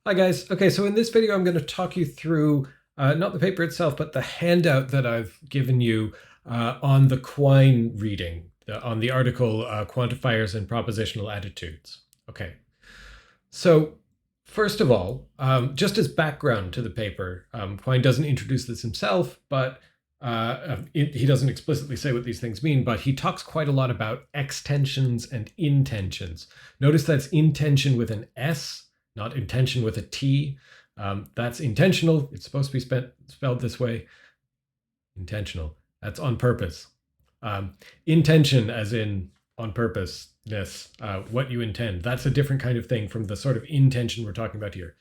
Hi guys. Okay, so in this video I'm going to talk you through not the paper itself, but the handout that I've given you on the Quine reading, on the article Quantifiers and Propositional Attitudes. Okay, so first of all, just as background to the paper, Quine doesn't introduce this himself, but he doesn't explicitly say what these things mean, but he talks quite a lot about extensions and intensions. Notice that's intention with an S, not intention with a T. That's intentional. It's supposed to be spelled this way. Intentional. That's on purpose. Intention, as in on purposeness, what you intend. That's a different kind of thing from the sort of intention we're talking about here.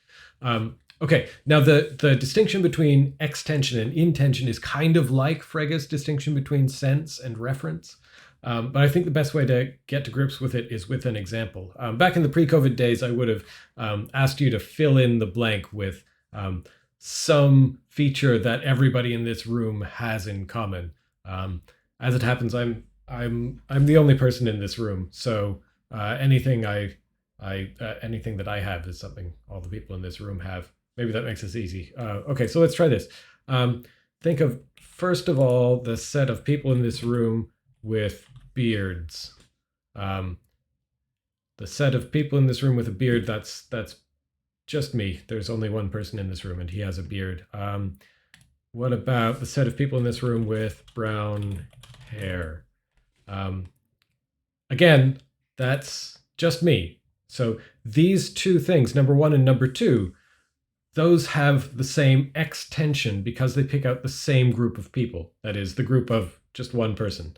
Okay, now the distinction between extension and intention is kind of like Frege's distinction between sense and reference. But I think the best way to get to grips with it is with an example. Back in the pre-COVID days, I would have asked you to fill in the blank with some feature that everybody in this room has in common. As it happens, I'm the only person in this room, so anything that I have is something all the people in this room have. Maybe that makes this easy. Okay, so let's try this. Think of, first of all, the set of people in this room with beards. The set of people in this room with a beard, that's just me. There's only one person in this room and he has a beard. What about the set of people in this room with brown hair? Again, that's just me. So these two things, number one and number two, those have the same extension because they pick out the same group of people. That is, the group of just one person.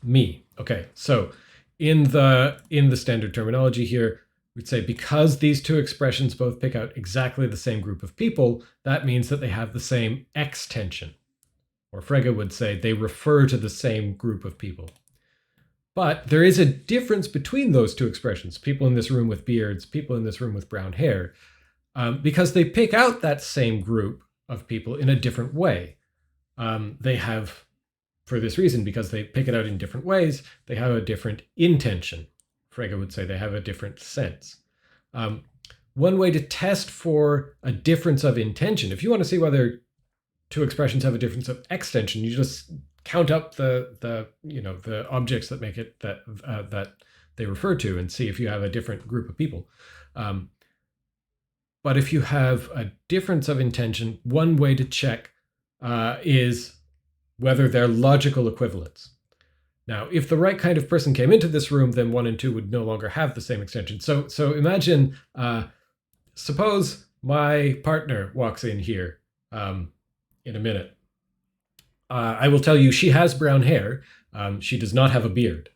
Me. Okay, so in the standard terminology here, we'd say because these two expressions both pick out exactly the same group of people, that means that they have the same extension. Or Frege would say they refer to the same group of people. But there is a difference between those two expressions, people in this room with beards, people in this room with brown hair, because they pick out that same group of people in a different way. They have, for this reason, because they pick it out in different ways, they have a different intention. Frege would say they have a different sense. One way to test for a difference of intention, if you want to see whether two expressions have a difference of extension, you just count up the objects that make it that they refer to and see if you have a different group of people. But if you have a difference of intention, one way to check is whether they're logical equivalents. Now, if the right kind of person came into this room, then 1 and 2 would no longer have the same extension. So imagine, suppose my partner walks in here in a minute. I will tell you she has brown hair. She does not have a beard.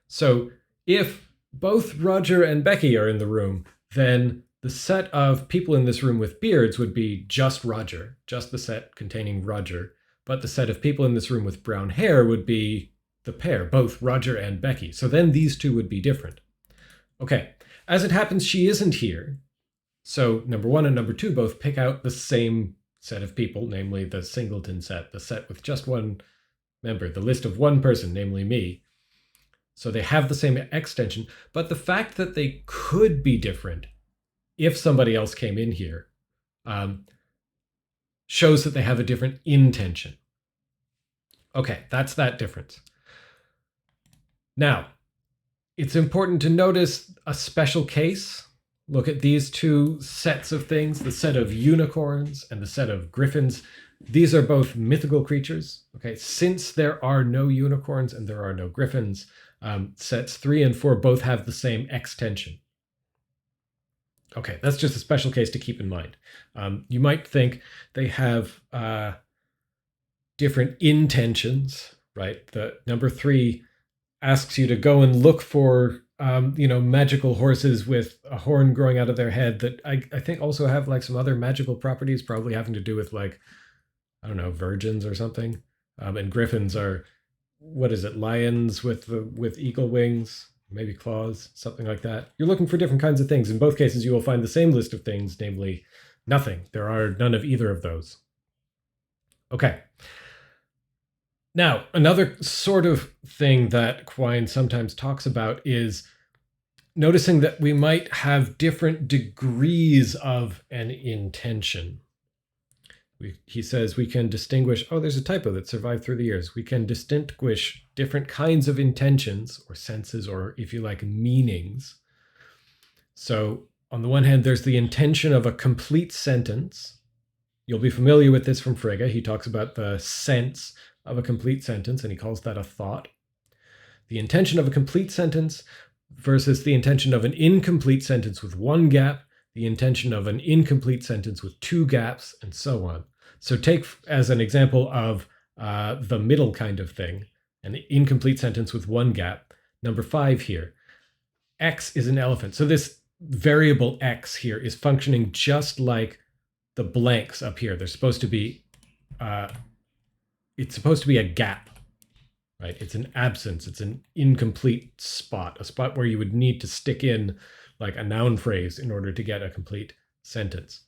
So if both Roger and Becky are in the room, then the set of people in this room with beards would be just Roger, just the set containing Roger. But the set of people in this room with brown hair would be the pair, both Roger and Becky. So then these two would be different. Okay, as it happens, she isn't here. So number one and number two both pick out the same set of people, namely the singleton set, the set with just one member, the list of one person, namely me. So they have the same extension, but the fact that they could be different if somebody else came in here shows that they have a different intention. Okay, that's that difference. Now, it's important to notice a special case. Look at these two sets of things, the set of unicorns and the set of griffins. These are both mythical creatures. Okay, since there are no unicorns and there are no griffins, sets 3 and 4 both have the same extension. Okay, that's just a special case to keep in mind. You might think they have different intentions, right? The number 3 asks you to go and look for magical horses with a horn growing out of their head that I think also have like some other magical properties, probably having to do with like, I don't know, virgins or something. And griffins are, what is it, lions with eagle wings, maybe claws, something like that. You're looking for different kinds of things. In both cases, you will find the same list of things, namely nothing. There are none of either of those. Okay. Now, another sort of thing that Quine sometimes talks about is noticing that we might have different degrees of an intention. He says we can distinguish, oh, there's a typo that survived through the years. We can distinguish different kinds of intentions or senses, or if you like, meanings. So on the one hand, there's the intention of a complete sentence. You'll be familiar with this from Frege. He talks about the sense of a complete sentence, and he calls that a thought. The intention of a complete sentence versus the intention of an incomplete sentence with one gap, the intention of an incomplete sentence with two gaps, and so on. So take as an example of the middle kind of thing, an incomplete sentence with one gap. Number 5 here, X is an elephant. So this variable X here is functioning just like the blanks up here. They're supposed to be, it's supposed to be a gap, right? It's an absence. It's an incomplete spot, a spot where you would need to stick in like a noun phrase in order to get a complete sentence.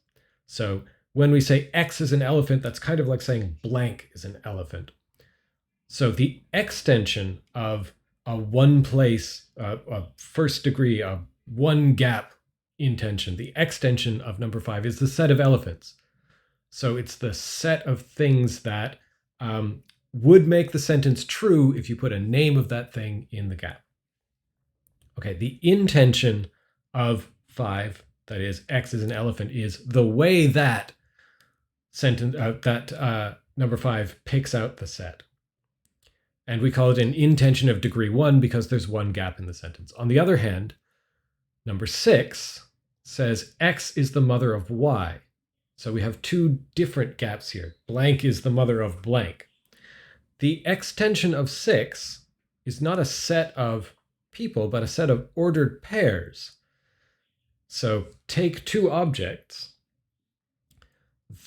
So when we say X is an elephant, that's kind of like saying blank is an elephant. So the extension of a one place, a first degree, a one gap intention, the extension of number 5 is the set of elephants. So it's the set of things that would make the sentence true if you put a name of that thing in the gap. Okay, the intention of 5, that is, X is an elephant, is the way that sentence number 5 picks out the set. And we call it an intention of degree 1 because there's one gap in the sentence. On the other hand, number 6 says X is the mother of Y. So we have two different gaps here. Blank is the mother of blank. The extension of 6 is not a set of people, but a set of ordered pairs. So take two objects.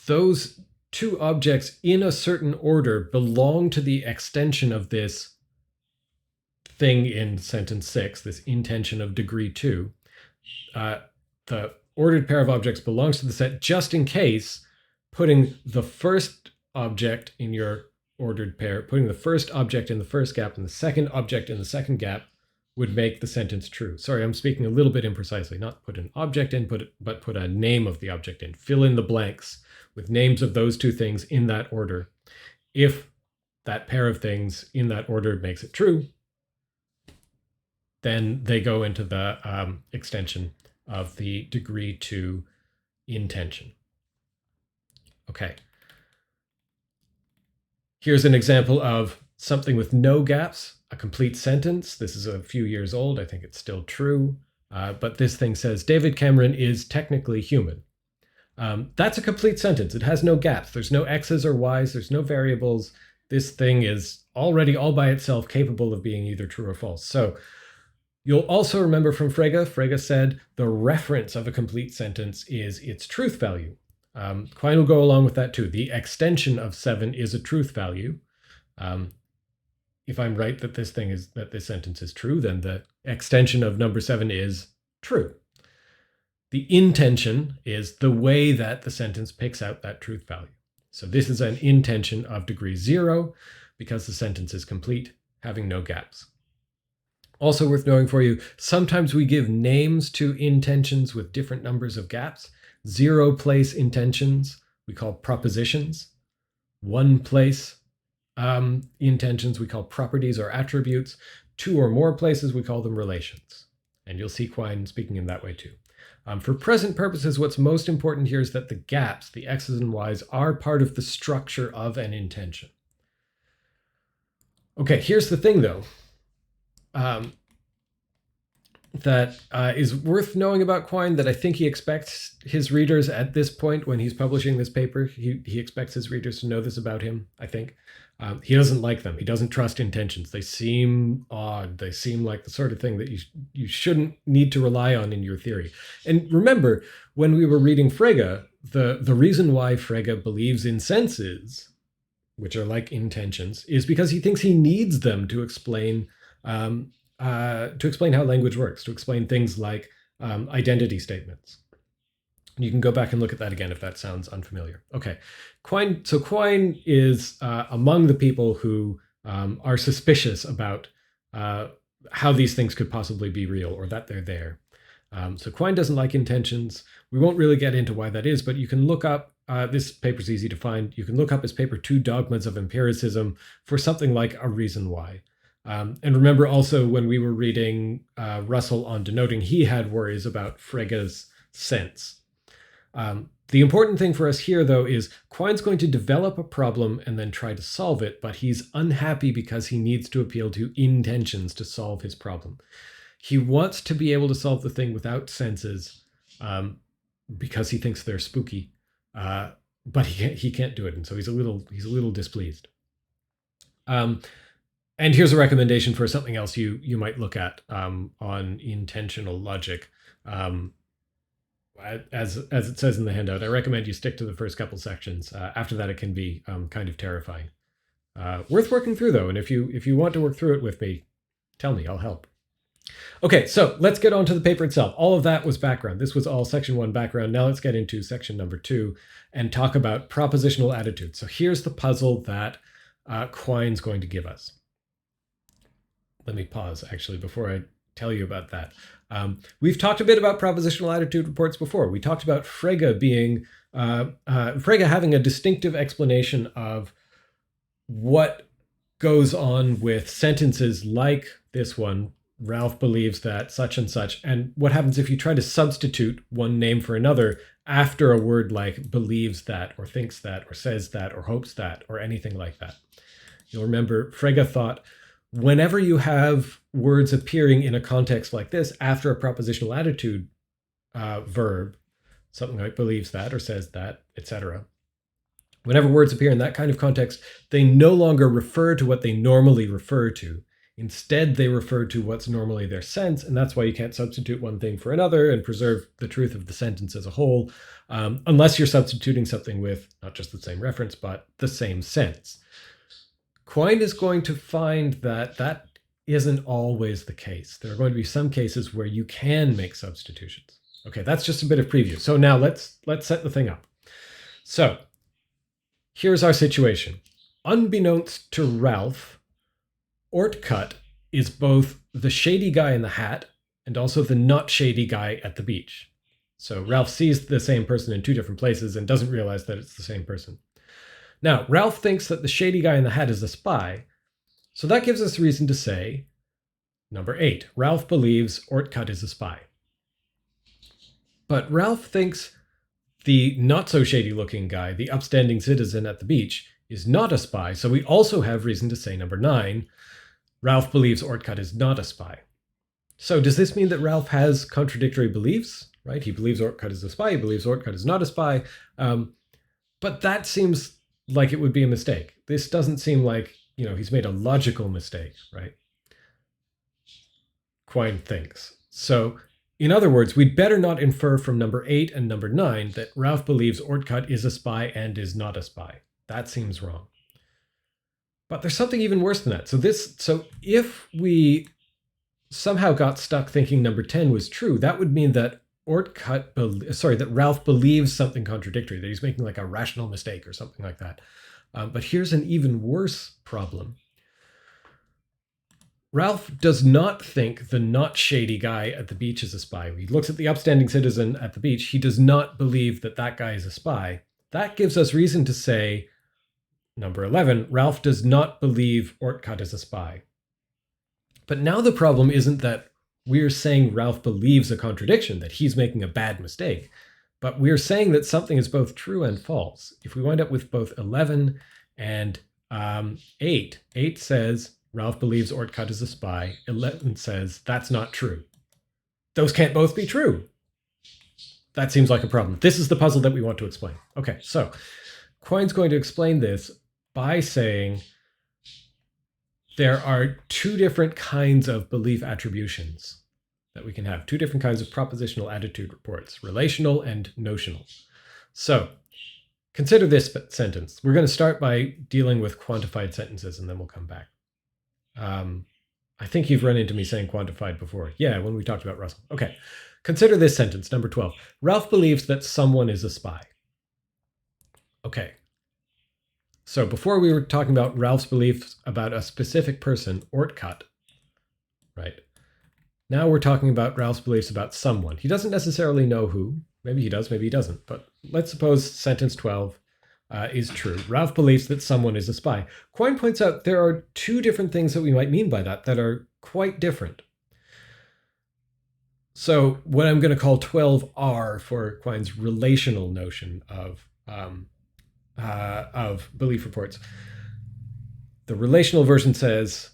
Those two objects in a certain order belong to the extension of this thing in sentence 6, this intention of degree 2. The ordered pair of objects belongs to the set just in case putting the first object in your ordered pair, putting the first object in the first gap and the second object in the second gap would make the sentence true. Sorry, I'm speaking a little bit imprecisely. Not put an object in, but put a name of the object in. Fill in the blanks with names of those two things in that order. If that pair of things in that order makes it true, then they go into the extension of the degree 2 intention. Okay. Here's an example of something with no gaps, a complete sentence. This is a few years old. I think it's still true. But this thing says, David Cameron is technically human. That's a complete sentence. It has no gaps. There's no X's or Y's. There's no variables. This thing is already all by itself capable of being either true or false. So you'll also remember from Frege. Frege said the reference of a complete sentence is its truth value. Quine will go along with that too. The extension of 7 is a truth value. If I'm right that this sentence is true, then the extension of number 7 is true. The intention is the way that the sentence picks out that truth value. So this is an intention of degree 0 because the sentence is complete, having no gaps. Also worth knowing for you, sometimes we give names to intentions with different numbers of gaps. 0 place intentions we call propositions. 1 place intentions we call properties or attributes. 2 or more places we call them relations. And you'll see Quine speaking in that way too. For present purposes, what's most important here is that the gaps, the X's and Y's, are part of the structure of an intention. Okay, here's the thing though. That is worth knowing about Quine, that I think he expects his readers at this point when he's publishing this paper, he expects his readers to know this about him, I think. He doesn't like them. He doesn't trust intentions. They seem odd. They seem like the sort of thing that you shouldn't need to rely on in your theory. And remember, when we were reading Frege, the reason why Frege believes in senses, which are like intentions, is because he thinks he needs them to explain how language works, to explain things like identity statements. You can go back and look at that again if that sounds unfamiliar. Okay, Quine is among the people who are suspicious about how these things could possibly be real or that they're there. So Quine doesn't like intentions. We won't really get into why that is, but you can look up, this paper's easy to find. You can look up his paper, Two Dogmas of Empiricism, for something like a reason why. And remember also when we were reading Russell on denoting, he had worries about Frege's sense. The important thing for us here, though, is Quine's going to develop a problem and then try to solve it, but he's unhappy because he needs to appeal to intentions to solve his problem. He wants to be able to solve the thing without senses because he thinks they're spooky, but he can't do it, and so he's a little displeased. And here's a recommendation for something else you might look at on intentional logic. As it says in the handout, I recommend you stick to the first couple sections. After that, it can be kind of terrifying. Worth working through, though, and if you want to work through it with me, tell me, I'll help. Okay, so let's get on to the paper itself. All of that was background. This was all section 1 background. Now let's get into section number 2 and talk about propositional attitudes. So here's the puzzle that Quine's going to give us. Let me pause, actually, before I tell you about that. We've talked a bit about propositional attitude reports before. We talked about Frege being Frege having a distinctive explanation of what goes on with sentences like this one. Ralph believes that such and such, and what happens if you try to substitute one name for another after a word like believes that, or thinks that, or says that, or hopes that, or anything like that. You'll remember Frege thought, whenever you have words appearing in a context like this after a propositional attitude verb, something like believes that or says that, etc., whenever words appear in that kind of context, they no longer refer to what they normally refer to. Instead, they refer to what's normally their sense, and that's why you can't substitute one thing for another and preserve the truth of the sentence as a whole, unless you're substituting something with not just the same reference, but the same sense. Quine is going to find that that isn't always the case. There are going to be some cases where you can make substitutions. Okay, that's just a bit of preview. So now let's set the thing up. So here's our situation. Unbeknownst to Ralph, Ortcut is both the shady guy in the hat and also the not shady guy at the beach. So Ralph sees the same person in two different places and doesn't realize that it's the same person. Now, Ralph thinks that the shady guy in the hat is a spy, so that gives us reason to say, number 8, Ralph believes Ortcut is a spy. But Ralph thinks the not-so-shady-looking guy, the upstanding citizen at the beach, is not a spy, so we also have reason to say, number 9, Ralph believes Ortcut is not a spy. So does this mean that Ralph has contradictory beliefs, right? He believes Ortcut is a spy, he believes Ortcut is not a spy, but that seems like it would be a mistake. This doesn't seem like, he's made a logical mistake, right? Quine thinks. So, in other words, we'd better not infer from number 8 and number 9 that Ralph believes Ortcut is a spy and is not a spy. That seems wrong. But there's something even worse than that. So if we somehow got stuck thinking number 10 was true, that would mean that that Ralph believes something contradictory, that he's making like a rational mistake or something like that. But here's an even worse problem. Ralph does not think the not shady guy at the beach is a spy. He looks at the upstanding citizen at the beach. He does not believe that that guy is a spy. That gives us reason to say, number 11, Ralph does not believe Ortcut is a spy. But now the problem isn't that we're saying Ralph believes a contradiction, that he's making a bad mistake, but we're saying that something is both true and false. If we wind up with both 11 and 8, 8 says Ralph believes Ortcut is a spy, 11 says that's not true. Those can't both be true. That seems like a problem. This is the puzzle that we want to explain. Okay, so Quine's going to explain this by saying there are two different kinds of belief attributions that we can have, two different kinds of propositional attitude reports, relational and notional. So consider this sentence. We're going to start by dealing with quantified sentences, and then we'll come back. I think you've run into me saying quantified before. Yeah, when we talked about Russell. Okay, consider this sentence, number 12. Ralph believes that someone is a spy. Okay. So before we were talking about Ralph's beliefs about a specific person, Ortcut. right? Now we're talking about Ralph's beliefs about someone. He doesn't necessarily know who. Maybe he does, maybe he doesn't. But let's suppose sentence 12 is true. Ralph believes that someone is a spy. Quine points out there are two different things that we might mean by that are quite different. So what I'm going to call 12R for Quine's relational notion of belief reports. The relational version says,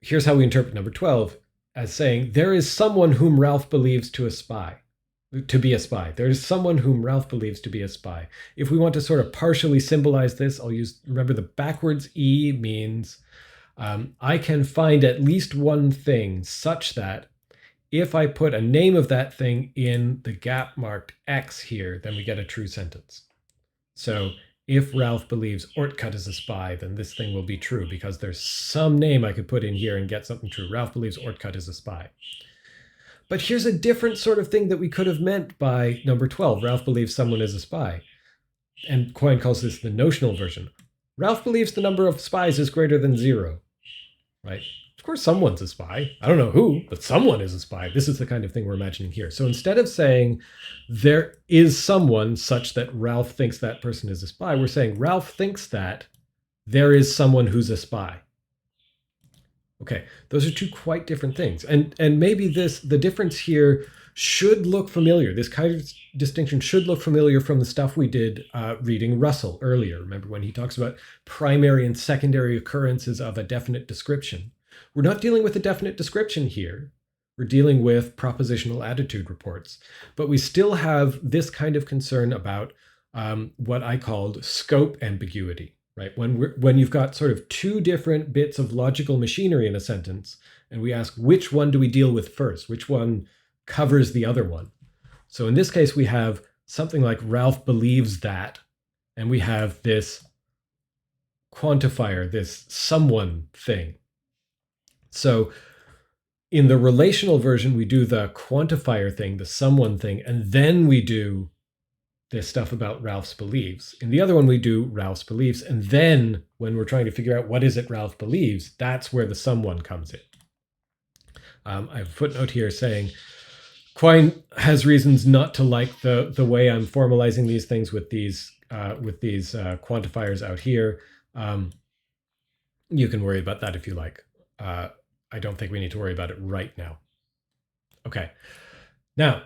here's how we interpret number 12 as saying, there is someone whom Ralph believes to be a spy. There is someone whom Ralph believes to be a spy. If we want to sort of partially symbolize this, remember the backwards E means I can find at least one thing such that if I put a name of that thing in the gap marked X here, then we get a true sentence. So if Ralph believes Ortcut is a spy, then this thing will be true because there's some name I could put in here and get something true. Ralph believes Ortcut is a spy. But here's a different sort of thing that we could have meant by number 12. Ralph believes someone is a spy. And Quine calls this the notional version. Ralph believes the number of spies is greater than 0, right? Of course, someone's a spy. I don't know who, but someone is a spy. This is the kind of thing we're imagining here. So instead of saying there is someone such that Ralph thinks that person is a spy, we're saying Ralph thinks that there is someone who's a spy. Okay, those are two quite different things. And maybe the difference here should look familiar. This kind of distinction should look familiar from the stuff we did reading Russell earlier. Remember when he talks about primary and secondary occurrences of a definite description. We're not dealing with a definite description here. We're dealing with propositional attitude reports. But we still have this kind of concern about what I called scope ambiguity. Right? When you've got sort of two different bits of logical machinery in a sentence, and we ask which one do we deal with first? Which one covers the other one? So in this case, we have something like Ralph believes that, and we have this quantifier, this someone thing. So in the relational version, we do the quantifier thing, the someone thing, and then we do this stuff about Ralph's beliefs. In the other one, we do Ralph's beliefs. And then when we're trying to figure out what is it Ralph believes, that's where the someone comes in. I have a footnote here saying, Quine has reasons not to like the way I'm formalizing these things with these quantifiers out here. You can worry about that if you like. I don't think we need to worry about it right now. Okay. Now,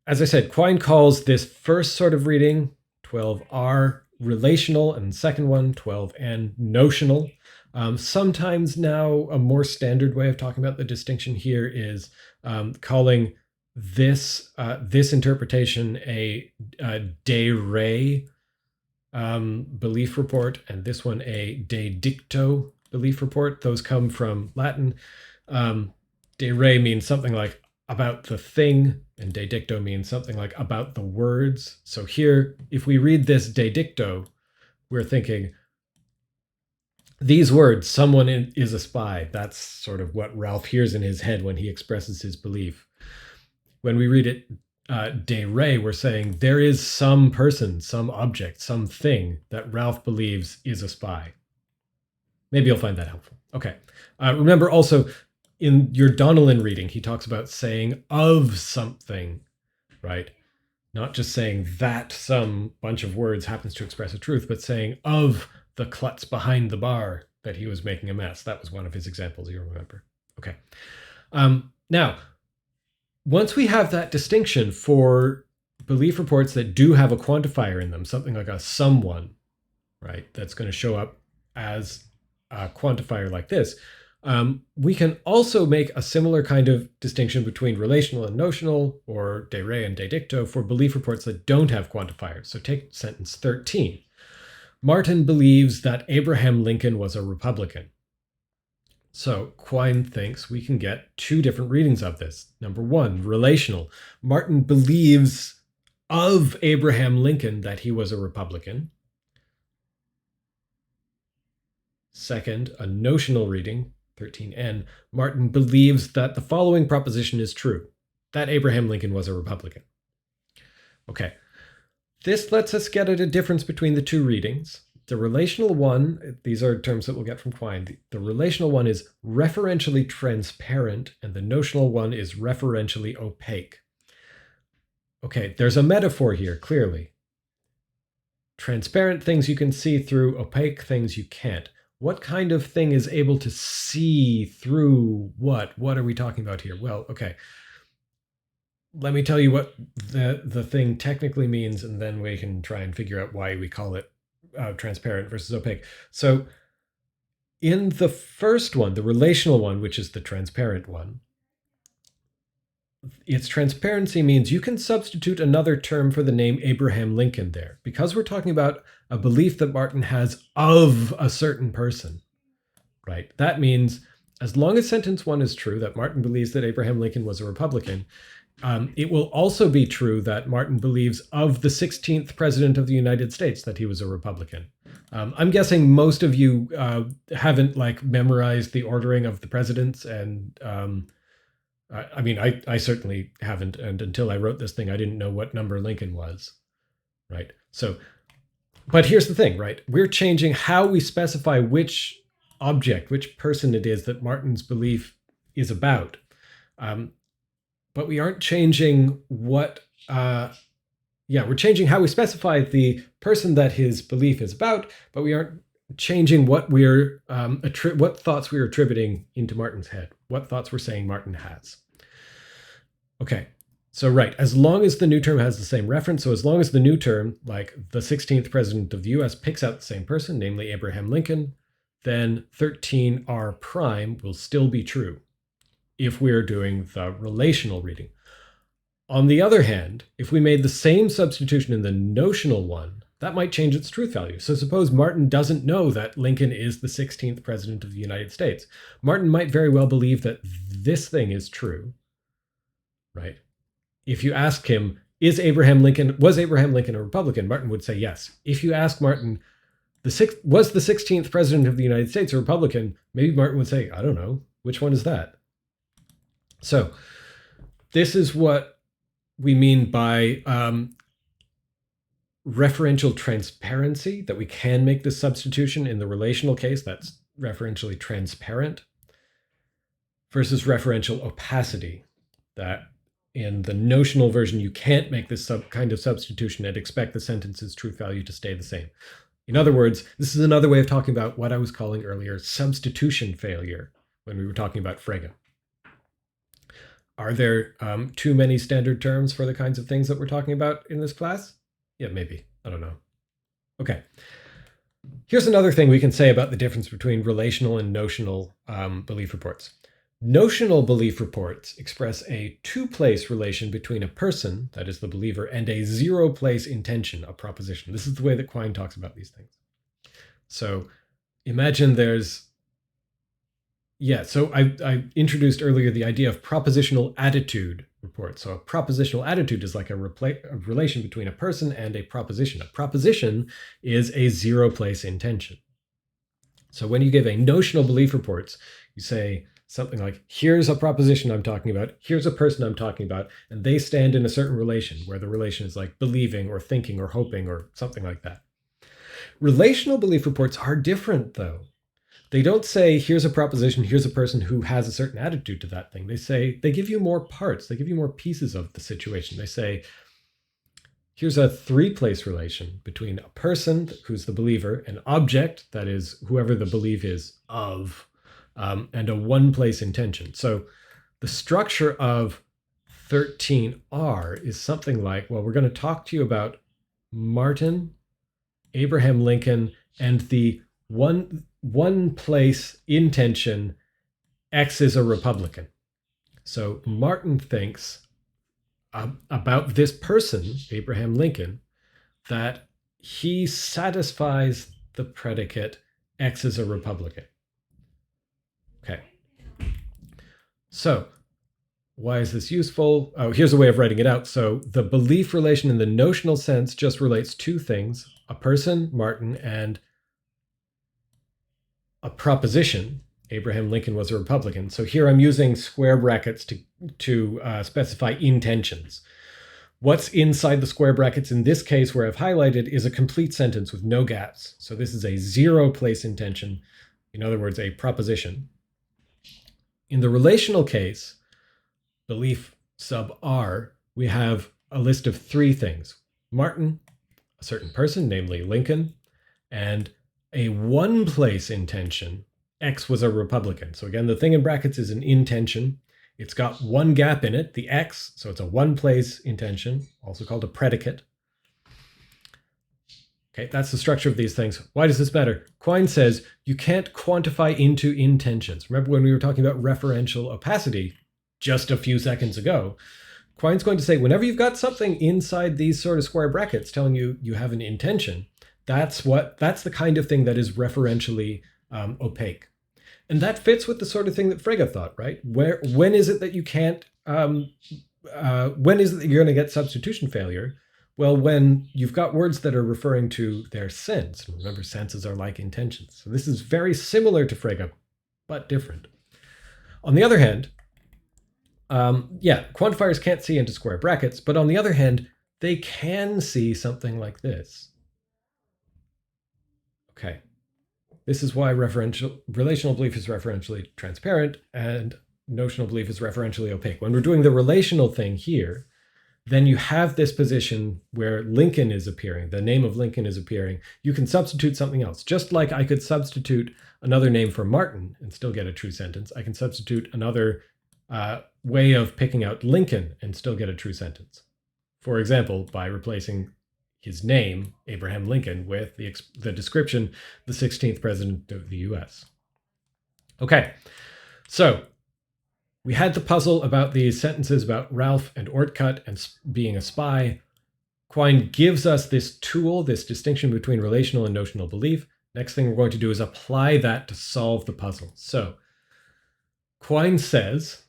as I said, Quine calls this first sort of reading, 12R, relational, and the second one, 12N, notional. Sometimes now a more standard way of talking about the distinction here is calling this interpretation a de re belief report, and this one a de dicto belief report. Those come from Latin. De re means something like about the thing, and de dicto means something like about the words. So here, if we read this de dicto, we're thinking, these words, someone is a spy. That's sort of what Ralph hears in his head when he expresses his belief. When we read it de re, we're saying there is some person, some object, some thing that Ralph believes is a spy. Maybe you'll find that helpful. Okay. Remember also, in your Donnellan reading, he talks about saying of something, right? Not just saying that some bunch of words happens to express a truth, but saying of the klutz behind the bar that he was making a mess. That was one of his examples, you'll remember. Okay. Now, once we have that distinction for belief reports that do have a quantifier in them, something like a someone, right, that's going to show up as a quantifier like this, we can also make a similar kind of distinction between relational and notional, or de re and de dicto, for belief reports that don't have quantifiers. So take sentence 13. Martin believes that Abraham Lincoln was a Republican. So Quine thinks we can get two different readings of this. Number one, relational. Martin believes of Abraham Lincoln that he was a Republican. Second, a notional reading, 13N, Martin believes that the following proposition is true, that Abraham Lincoln was a Republican. Okay, this lets us get at a difference between the two readings. The relational one, these are terms that we'll get from Quine. The relational one is referentially transparent, and the notional one is referentially opaque. Okay, there's a metaphor here, clearly. Transparent things you can see through, opaque things you can't. What kind of thing is able to see through what? What are we talking about here? Well, okay. Let me tell you what the thing technically means, and then we can try and figure out why we call it transparent versus opaque. So in the first one, the relational one, which is the transparent one, its transparency means you can substitute another term for the name Abraham Lincoln there. Because we're talking about a belief that Martin has of a certain person, right? That means as long as sentence one is true, that Martin believes that Abraham Lincoln was a Republican, it will also be true that Martin believes of the 16th president of the United States that he was a Republican. I'm guessing most of you haven't memorized the ordering of the presidents, and I certainly haven't, and until I wrote this thing, I didn't know what number Lincoln was, right? So, but here's the thing, right? We're changing how we specify which object, which person it is that Martin's belief is about. But we aren't changing what, we're changing how we specify the person that his belief is about, but we aren't changing what we're, what thoughts we're attributing into Martin's head, what thoughts we're saying Martin has. Okay, so right, as long as the new term has the same reference, so as long as the new term, like the 16th president of the US, picks out the same person, namely Abraham Lincoln, then 13R prime will still be true if we're doing the relational reading. On the other hand, if we made the same substitution in the notional one, that might change its truth value. So suppose Martin doesn't know that Lincoln is the 16th president of the United States. Martin might very well believe that this thing is true, right? If you ask him, was Abraham Lincoln a Republican? Martin would say yes. If you ask Martin, was the 16th president of the United States a Republican? Maybe Martin would say, I don't know. Which one is that? So this is what we mean by referential transparency, that we can make this substitution in the relational case, that's referentially transparent, versus referential opacity, that in the notional version, you can't make this kind of substitution and expect the sentence's truth value to stay the same. In other words, this is another way of talking about what I was calling earlier substitution failure when we were talking about Frege. Are there too many standard terms for the kinds of things that we're talking about in this class? Yeah, maybe. I don't know. Okay. Here's another thing we can say about the difference between relational and notional belief reports. Notional belief reports express a two-place relation between a person, that is the believer, and a zero-place intention, a proposition. This is the way that Quine talks about these things. So imagine there's so I introduced earlier the idea of propositional attitude reports. So a propositional attitude is like a relation between a person and a proposition. A proposition is a zero-place intention. So when you give a notional belief reports, you say something like, here's a proposition I'm talking about, here's a person I'm talking about, and they stand in a certain relation, where the relation is like believing or thinking or hoping or something like that. Relational belief reports are different, though. They don't say, here's a proposition, here's a person who has a certain attitude to that thing. They give you more parts, they give you more pieces of the situation. They say, here's a three-place relation between a person, who's the believer, an object, that is whoever the belief is of, and a one-place intention. So the structure of 13R is something like, well, we're going to talk to you about Martin, Abraham Lincoln, and the one place intention, X is a Republican. So Martin thinks about this person, Abraham Lincoln, that he satisfies the predicate X is a Republican. Okay. So why is this useful? Oh, here's a way of writing it out. So the belief relation in the notional sense just relates two things, a person, Martin, and a proposition, Abraham Lincoln was a Republican. So here I'm using square brackets to specify intentions. What's inside the square brackets in this case where I've highlighted is a complete sentence with no gaps. So this is a zero place intension. In other words, a proposition. In the relational case, belief sub R, we have a list of three things. Martin, a certain person, namely Lincoln, and a one place intention. X was a Republican. So again, the thing in brackets is an intention. It's got one gap in it, the X, so it's a one place intention, also called a predicate. Okay, that's the structure of these things. Why does this matter? Quine says you can't quantify into intentions. Remember when we were talking about referential opacity just a few seconds ago? Quine's going to say whenever you've got something inside these sort of square brackets telling you you have an intention, that's the kind of thing that is referentially opaque. And that fits with the sort of thing that Frege thought, right? When is it that you can't, when is it that you're going to get substitution failure? Well, when you've got words that are referring to their sense. Remember, senses are like intentions. So this is very similar to Frege, but different. On the other hand, quantifiers can't see into square brackets, but on the other hand, they can see something like this. Okay. This is why relational belief is referentially transparent and notional belief is referentially opaque. When we're doing the relational thing here, then you have this position where Lincoln is appearing, the name of Lincoln is appearing. You can substitute something else. Just like I could substitute another name for Martin and still get a true sentence, I can substitute another way of picking out Lincoln and still get a true sentence. For example, by replacing his name, Abraham Lincoln, with the description, the 16th president of the US. Okay, so we had the puzzle about these sentences about Ralph and Ortcut and being a spy. Quine gives us this tool, this distinction between relational and notional belief. Next thing we're going to do is apply that to solve the puzzle. So Quine says,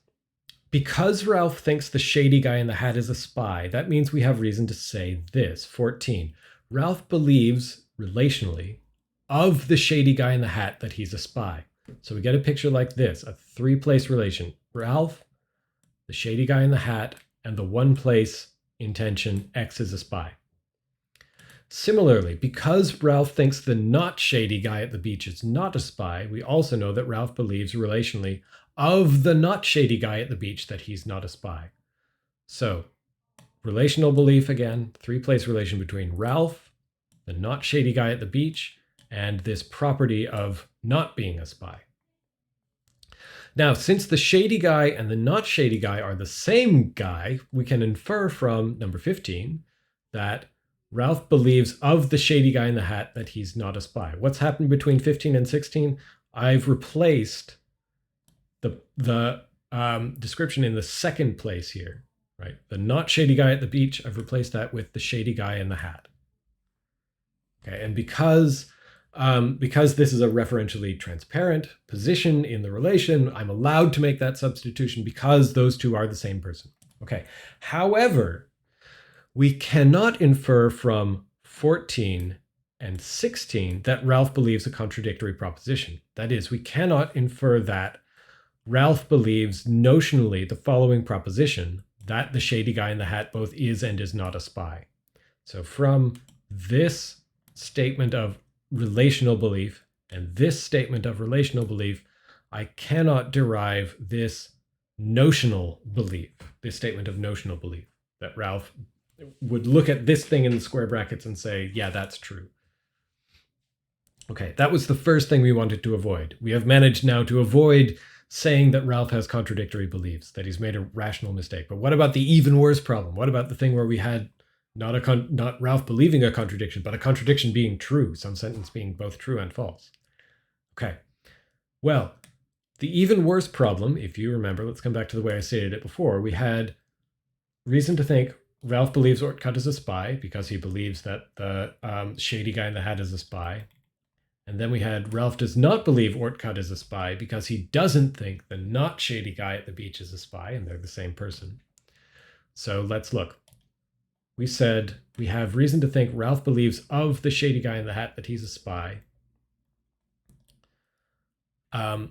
because Ralph thinks the shady guy in the hat is a spy, that means we have reason to say this. 14. Ralph believes, relationally, of the shady guy in the hat that he's a spy. So we get a picture like this, a three-place relation. Ralph, the shady guy in the hat, and the one-place intention, X is a spy. Similarly, because Ralph thinks the not shady guy at the beach is not a spy, we also know that Ralph believes relationally of the not shady guy at the beach that he's not a spy. So, relational belief again, three-place relation between Ralph, the not shady guy at the beach, and this property of not being a spy. Now, since the shady guy and the not shady guy are the same guy, we can infer from number 15 that Ralph believes of the shady guy in the hat that he's not a spy. What's happened between 15 and 16? I've replaced the description in the second place here, right? The not shady guy at the beach, I've replaced that with the shady guy in the hat. Okay, and because this is a referentially transparent position in the relation, I'm allowed to make that substitution because those two are the same person. Okay, however, we cannot infer from 14 and 16 that Ralph believes a contradictory proposition. That is, we cannot infer that Ralph believes notionally the following proposition, that the shady guy in the hat both is and is not a spy. So from this statement of relational belief and this statement of relational belief, I cannot derive this notional belief, this statement of notional belief, that Ralph would look at this thing in the square brackets and say, yeah, that's true. Okay, that was the first thing we wanted to avoid. We have managed now to avoid saying that Ralph has contradictory beliefs, that he's made a rational mistake. But what about the even worse problem? What about the thing where we had not Ralph believing a contradiction, but a contradiction being true, some sentence being both true and false? Okay, well, the even worse problem, if you remember, let's come back to the way I stated it before. We had reason to think Ralph believes Ortcut is a spy because he believes that the shady guy in the hat is a spy. And then we had Ralph does not believe Ortcut is a spy because he doesn't think the not shady guy at the beach is a spy, and they're the same person. So let's look. We said we have reason to think Ralph believes of the shady guy in the hat that he's a spy. But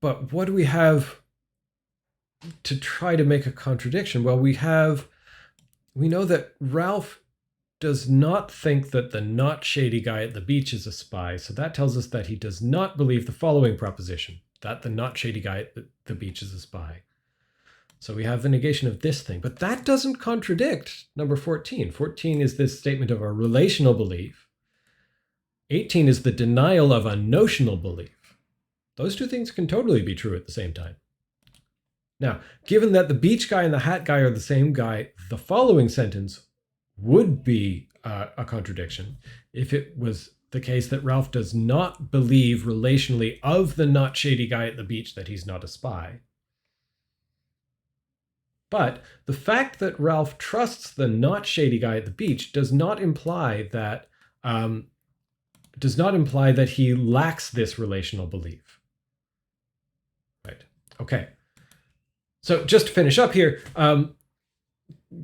what do we have to try to make a contradiction? Well, we know that Ralph does not think that the not shady guy at the beach is a spy. So that tells us that he does not believe the following proposition, that the not shady guy at the beach is a spy. So we have the negation of this thing, but that doesn't contradict number 14. 14 is this statement of a relational belief. 18 is the denial of a notional belief. Those two things can totally be true at the same time. Now, given that the beach guy and the hat guy are the same guy, the following sentence would be a contradiction if it was the case that Ralph does not believe relationally of the not shady guy at the beach that he's not a spy. But the fact that Ralph trusts the not shady guy at the beach does not imply that he lacks this relational belief. Right. Okay. So just to finish up here,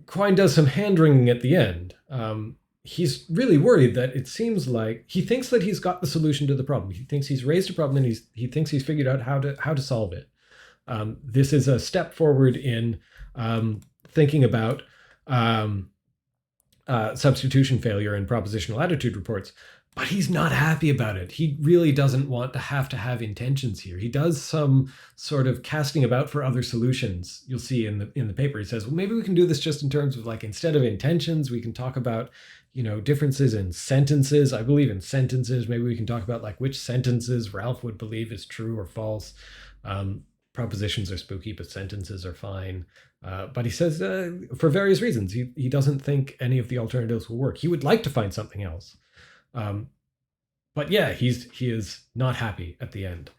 Quine does some hand-wringing at the end. He's really worried that it seems like he thinks that he's got the solution to the problem. He thinks he's raised a problem and he thinks he's figured out how to solve it. This is a step forward in thinking about substitution failure in propositional attitude reports, but he's not happy about it. He really doesn't want to have intentions here. He does some sort of casting about for other solutions. You'll see in the paper, he says, well, maybe we can do this just in terms of like, instead of intentions, we can talk about, differences in sentences. I believe in sentences. Maybe we can talk about like which sentences Ralph would believe is true or false. Propositions are spooky, but sentences are fine. But he says for various reasons, he doesn't think any of the alternatives will work. He would like to find something else. But yeah, he is not happy at the end.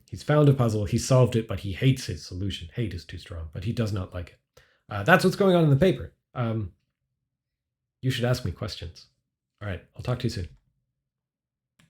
He's found a puzzle, he solved it, but he hates his solution. Hate is too strong, but he does not like it. That's what's going on in the paper. You should ask me questions. All right, I'll talk to you soon.